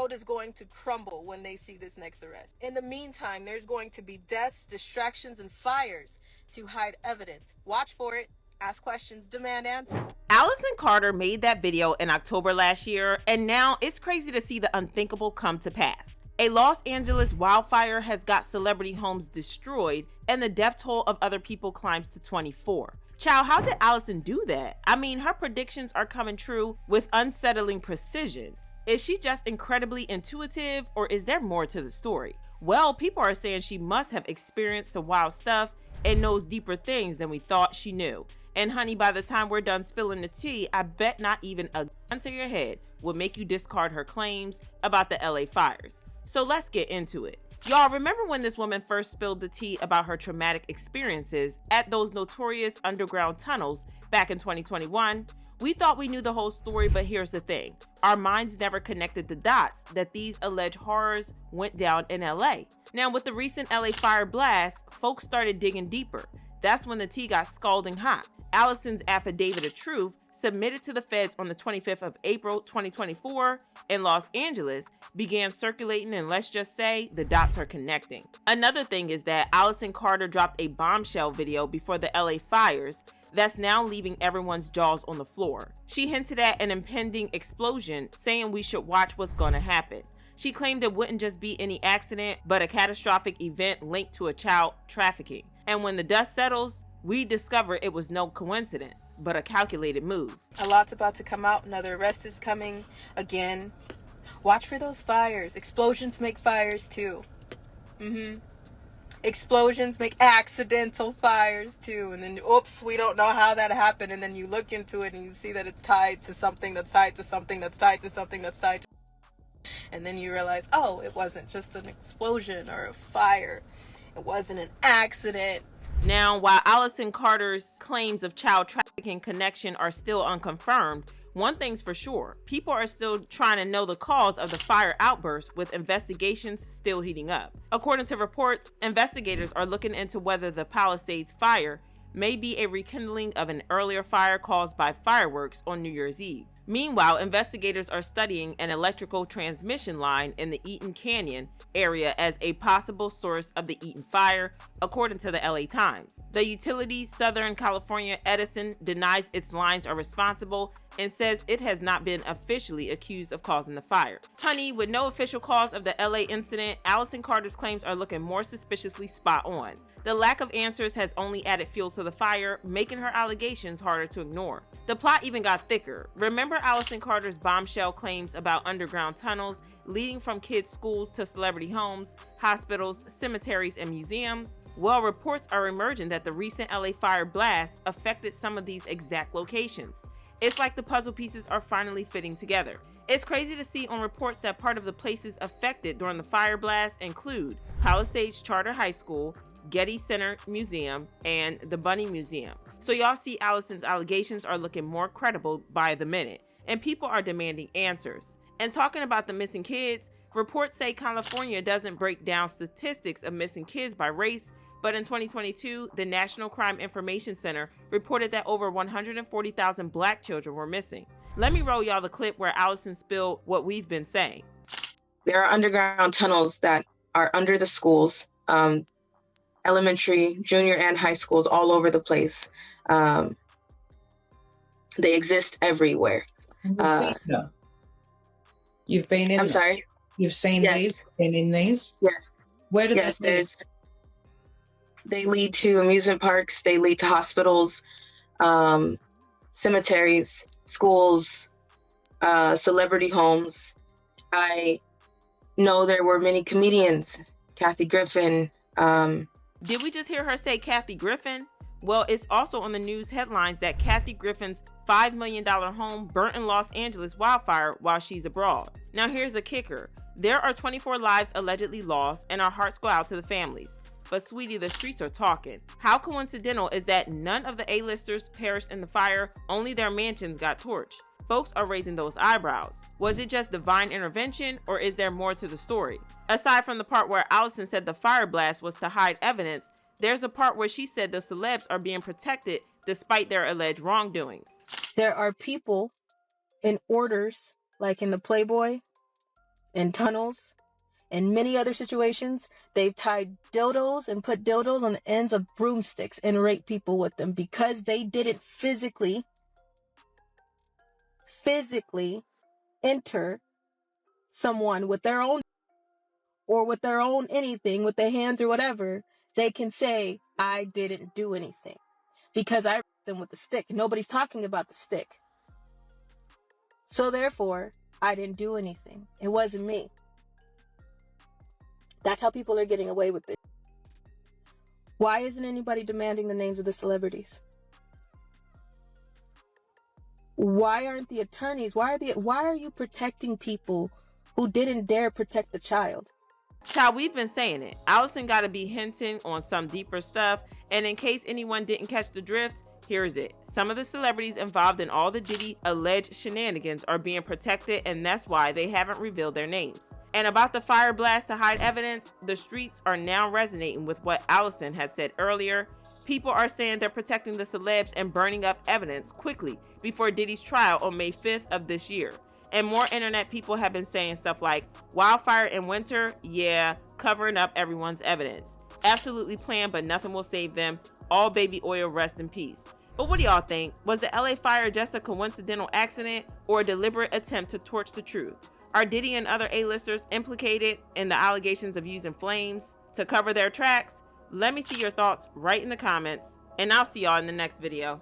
world is going to crumble when they see this next arrest. In the meantime, there's going to be deaths, distractions, and fires to hide evidence. Watch for it. Ask questions, demand answers. Allyson Carter made that video in October last year, and now it's crazy to see the unthinkable come to pass. A Los Angeles wildfire has got celebrity homes destroyed, and the death toll of other people climbs to 24. Child, how did Allyson do that? I mean, her predictions are coming true with unsettling precision. Is she just incredibly intuitive, or is there more to the story? Well, people are saying she must have experienced some wild stuff and knows deeper things than we thought she knew. And honey, by the time we're done spilling the tea, I bet not even a gun to your head would make you discard her claims about the LA fires. So let's get into it. Y'all remember when this woman first spilled the tea about her traumatic experiences at those notorious underground tunnels back in 2021? We thought we knew the whole story, but here's the thing. Our minds never connected the dots that these alleged horrors went down in LA. Now, with the recent LA fire blast, folks started digging deeper. That's when the tea got scalding hot. Allyson's affidavit of truth, submitted to the feds on the 25th of April 2024 in Los Angeles, began circulating, and let's just say the dots are connecting. Another thing is that Allyson Carter dropped a bombshell video before the LA fires that's now leaving everyone's jaws on the floor. She hinted at an impending explosion, saying we should watch what's gonna happen. She claimed it wouldn't just be any accident, but a catastrophic event linked to a child trafficking. And when the dust settles, we discover it was no coincidence, but a calculated move. A lot's about to come out. Another arrest is coming again. Watch for those fires. Explosions make fires too. Explosions make accidental fires too. And then, oops, we don't know how that happened. And then you look into it and you see that it's tied to something that's tied to something that's tied to something that's tied to. And then you realize, oh, it wasn't just an explosion or a fire. It wasn't an accident. Now, while Allyson Carter's claims of child trafficking connection are still unconfirmed, one thing's for sure, people are still trying to know the cause of the fire outburst, with investigations still heating up. According to reports, investigators are looking into whether the Palisades fire may be a rekindling of an earlier fire caused by fireworks on New Year's Eve. Meanwhile, investigators are studying an electrical transmission line in the Eaton Canyon area as a possible source of the Eaton fire, according to the LA Times. The utility, Southern California Edison, denies its lines are responsible and says it has not been officially accused of causing the fire. Honey, with no official cause of the LA incident, Allyson Carter's claims are looking more suspiciously spot on. The lack of answers has only added fuel to the fire, making her allegations harder to ignore. The plot even got thicker. Remember Allyson Carter's bombshell claims about underground tunnels leading from kids' schools to celebrity homes, hospitals, cemeteries, and museums? Well, reports are emerging that the recent LA fire blast affected some of these exact locations. It's like the puzzle pieces are finally fitting together. It's crazy to see on reports that part of the places affected during the fire blast include Palisades Charter High School, Getty Center Museum, and the Bunny Museum. So y'all see Allyson's allegations are looking more credible by the minute, and people are demanding answers. And talking about the missing kids, reports say California doesn't break down statistics of missing kids by race, but in 2022, the National Crime Information Center reported that over 140,000 black children were missing. Let me roll y'all the clip where Allyson spilled what we've been saying. There are underground tunnels that are under the schools, elementary, junior, and high schools all over the place. They exist everywhere. You've been in. I'm sorry. You've seen Yes. these. Been in these. Yes. Where do Yes, they lead? they lead to amusement parks. They lead to hospitals, cemeteries, schools, celebrity homes. I know there were many comedians, Kathy Griffin. Did we just hear her say Kathy Griffin? Well, it's also on the news headlines that Kathy Griffin's $5 million home burnt in Los Angeles wildfire while she's abroad. Now here's a kicker. There are 24 lives allegedly lost, and our hearts go out to the families. But sweetie, the streets are talking. How coincidental is that none of the A-listers perished in the fire, only their mansions got torched? Folks are raising those eyebrows. Was it just divine intervention, or is there more to the story? Aside from the part where Allyson said the fire blast was to hide evidence, there's a part where she said the celebs are being protected despite their alleged wrongdoings. There are people in orders, like in the Playboy, in tunnels, in many other situations, they've tied dildos and put dildos on the ends of broomsticks and raped people with them because they didn't physically enter someone with their own or with their own anything, with their hands or whatever. They can say, I didn't do anything because I raped them with the stick. Nobody's talking about the stick. So therefore, I didn't do anything. It wasn't me. That's how people are getting away with it. Why isn't anybody demanding the names of the celebrities? Why aren't the attorneys? Why are you protecting people who didn't dare protect the child? Child, we've been saying it. Allyson got to be hinting on some deeper stuff. And in case anyone didn't catch the drift, here's it. Some of the celebrities involved in all the Diddy alleged shenanigans are being protected, and that's why they haven't revealed their names. And about the fire blast to hide evidence, the streets are now resonating with what Allyson had said earlier. People are saying they're protecting the celebs and burning up evidence quickly before Diddy's trial on May 5th of this year. And more internet people have been saying stuff like, wildfire in winter, yeah, covering up everyone's evidence. Absolutely planned, but nothing will save them. All baby oil, rest in peace. But what do y'all think? Was the LA fire just a coincidental accident or a deliberate attempt to torch the truth? Are Diddy and other A-listers implicated in the allegations of using flames to cover their tracks? Let me see your thoughts right in the comments, and I'll see y'all in the next video.